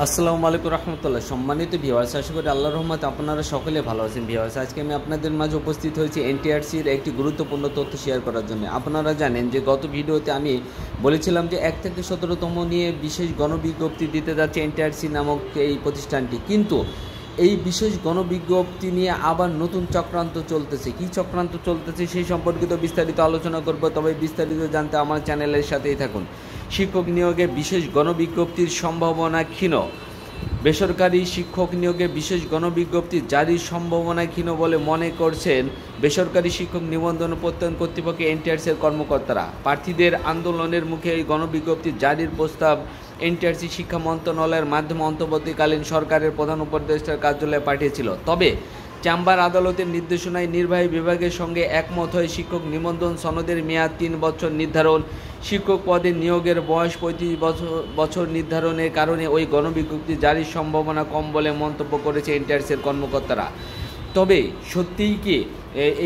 আসসালামু আলাইকুম রহমতুল্লাহ। সম্মানিত ভিউয়ার্স, আশা করি আল্লাহর রহমতে আপনারা সকলে ভালো আছেন। ভিউয়ার্স, আজকে আমি আপনাদের মাঝে উপস্থিত হয়েছি এনটিআরসির একটি গুরুত্বপূর্ণ তথ্য শেয়ার করার জন্য। আপনারা জানেন যে গত ভিডিওতে আমি বলেছিলাম যে 1 থেকে 17তম নিয়ে বিশেষ গণবিজ্ঞপ্তি দিতে যাচ্ছে এনটিআরসি নামক এই প্রতিষ্ঠানটি, কিন্তু এই বিশেষ গণবিজ্ঞপ্তি নিয়ে আবার নতুন চক্রান্ত চলতেছে। কী চক্রান্ত চলতেছে সেই সম্পর্কিত বিস্তারিত আলোচনা করব, তবে বিস্তারিত জানতে আমার চ্যানেলের সাথেই থাকুন। শিক্ষক নিয়োগে বিশেষ গণবিজ্ঞপ্তির সম্ভাবনা ক্ষীণ। বেসরকারি শিক্ষক নিয়োগে বিশেষ গণবিজ্ঞপ্তি জারির সম্ভাবনা ক্ষীণ বলে মনে করছেন বেসরকারি শিক্ষক নিবন্ধন প্রত্যয়ন কর্তৃপক্ষ এনটিআরসির কর্মকর্তারা। প্রার্থীদের আন্দোলনের মুখে এই গণবিজ্ঞপ্তি জারির প্রস্তাব এনটিআরসি শিক্ষা মন্ত্রণালয়ের মাধ্যমে অন্তর্বর্তীকালীন সরকারের প্রধান উপদেষ্টার কার্যালয়ে পাঠিয়েছিল। তবে চেম্বার আদালতের নির্দেশনায় নির্বাহী বিভাগের সঙ্গে একমত হয়ে শিক্ষক নিবন্ধন সনদের মেয়াদ 3 বছর নির্ধারণ, শিক্ষক পদে নিয়োগের বয়স 35 বছর নির্ধারণের কারণে ওই গণবিজ্ঞপ্তি জারির সম্ভাবনা কম বলে মন্তব্য করেছে এনটিআরসির কর্মকর্তারা। তবে সত্যিই কি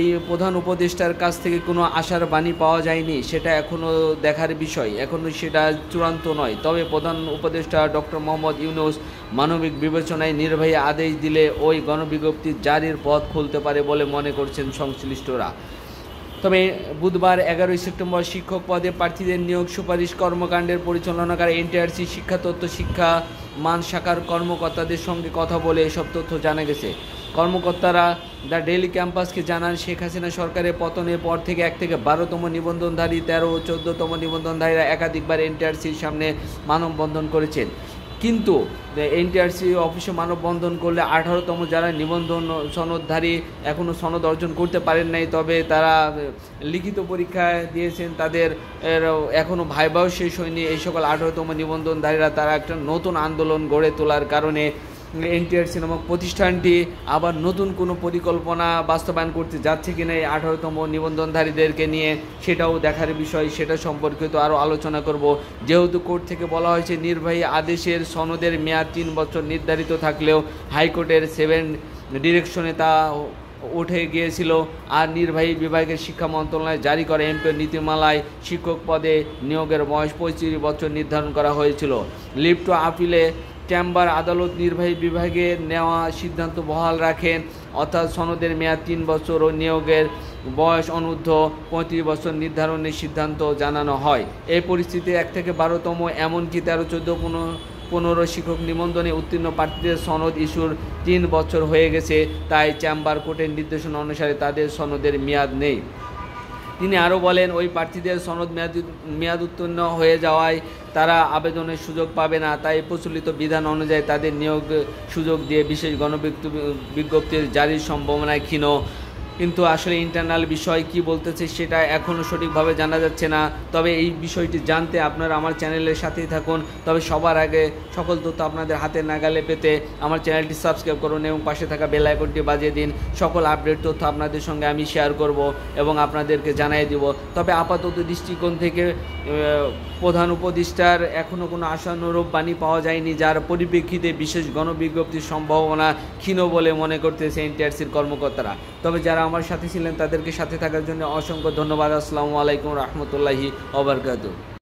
এই প্রধান উপদেষ্টার কাছ থেকে কোনো আশার বাণী পাওয়া যায়নি? সেটা এখনও দেখার বিষয়, এখনও সেটা চূড়ান্ত নয়। তবে প্রধান উপদেষ্টা ডক্টর মোহাম্মদ ইউনূস মানবিক বিবেচনায় নির্বাহী আদেশ দিলে ওই গণবিজ্ঞপ্তি জারির পথ খুলতে পারে বলে মনে করছেন সংশ্লিষ্টরা। তবে বুধবার 11 সেপ্টেম্বর শিক্ষক পদে প্রার্থীদের নিয়োগ সুপারিশ কর্মকাণ্ডের পরিচালনাকারী এনটিআরসি শিক্ষা তথ্য শিক্ষা মান শাখার কর্মকর্তাদের সঙ্গে কথা বলে এসব তথ্য জানা গেছে। কর্মকর্তারা দ্য ডেইলি ক্যাম্পাসকে জানান, শেখ হাসিনা সরকারের পতনের পর থেকে 1 থেকে 12তম নিবন্ধনধারী 13 ও 14তম নিবন্ধনধারীরা একাধিকবার এনটিআরসির সামনে মানববন্ধন করেছেন। কিন্তু এনটিআরসি অফিসে মানববন্ধন করলে 18তম যারা নিবন্ধন সনদধারী এখনও সনদ অর্জন করতে পারেন নাই, তবে তারা লিখিত পরীক্ষা দিয়েছেন, তাদের এখনও ভাইভাও শেষ হয়নি। এই সকল 18তম নিবন্ধনধারীরা তারা একটা নতুন আন্দোলন গড়ে তোলার কারণে এনটিআরসি নামক প্রতিষ্ঠানটি আবার নতুন কোনো পরিকল্পনা বাস্তবায়ন করতে যাচ্ছে কিনা এই 18তম নিবন্ধনধারীদেরকে নিয়ে, সেটাও দেখার বিষয়। সেটা সম্পর্কিত আরও আলোচনা করব। যেহেতু কোর্ট থেকে বলা হয়েছে নির্বাহী আদেশের সনদের মেয়াদ 3 বছর নির্ধারিত থাকলেও হাইকোর্টের 7 ডিরেকশনে তা উঠে গিয়েছিল, আর নির্বাহী বিভাগের শিক্ষা মন্ত্রণালয় জারি করা এমপিওর নীতিমালায় শিক্ষক পদে নিয়োগের বয়স 35 বছর নির্ধারণ করা হয়েছিল। লিভ টু আপিলে চেম্বার আদালত নির্বাহী বিভাগে নেওয়া সিদ্ধান্ত বহাল রাখেন, অর্থাৎ সনদের মেয়াদ 3 বছর ও নিয়োগের বয়স অনূর্ধ্ব 35 বছর নির্ধারণের সিদ্ধান্ত জানানো হয়। এই পরিস্থিতি 1 থেকে 12তম এমনকি 13, 14, 15 শিক্ষক নিবন্ধনে উত্তীর্ণ প্রার্থীদের সনদ ইস্যুর 3 বছর হয়ে গেছে, তাই চেম্বার কোর্টের নির্দেশনা অনুসারে তাদের সনদের মেয়াদ নেই। তিনি আরও বলেন, ওই প্রার্থীদের সনদ মেয়াদ উত্তীর্ণ হয়ে যাওয়ায় তারা আবেদনের সুযোগ পাবে না, তাই প্রচলিত বিধান অনুযায়ী তাদের নিয়োগ সুযোগ দিয়ে বিশেষ গণবিজ্ঞপ্তির জারির সম্ভাবনা ক্ষীণ। কিন্তু আসলে ইন্টারনাল বিষয় কি বলতেছে সেটা এখনও সঠিকভাবে জানা যাচ্ছে না। তবে এই বিষয়টি জানতে আপনারা আমার চ্যানেলের সাথেই থাকুন। তবে সবার আগে সকল তথ্য আপনাদের হাতের নাগালে পেতে আমার চ্যানেলটি সাবস্ক্রাইব করুন এবং পাশে থাকা বেল আইকনটি বাজিয়ে দিন। সকল আপডেট তথ্য আপনাদের সঙ্গে আমি শেয়ার করব এবং আপনাদেরকে জানিয়ে দিব। তবে আপাতত দৃষ্টিকোণ থেকে প্রধান উপদেষ্টার এখনও কোনো আশানুরূপ বাণী পাওয়া যায়নি, যার পরিপ্রেক্ষিতে বিশেষ গণবিজ্ঞপ্তির সম্ভাবনা ক্ষীণ বলে মনে করতেছে এনটিআরসির কর্মকর্তারা। তবে যারা আমার সাথে ছিলেন তাদেরকে সাথে থাকার জন্য অসংখ্য ধন্যবাদ। আসসালামু আলাইকুম রহমতুল্লাহি ওয়া বারাকাতুহু।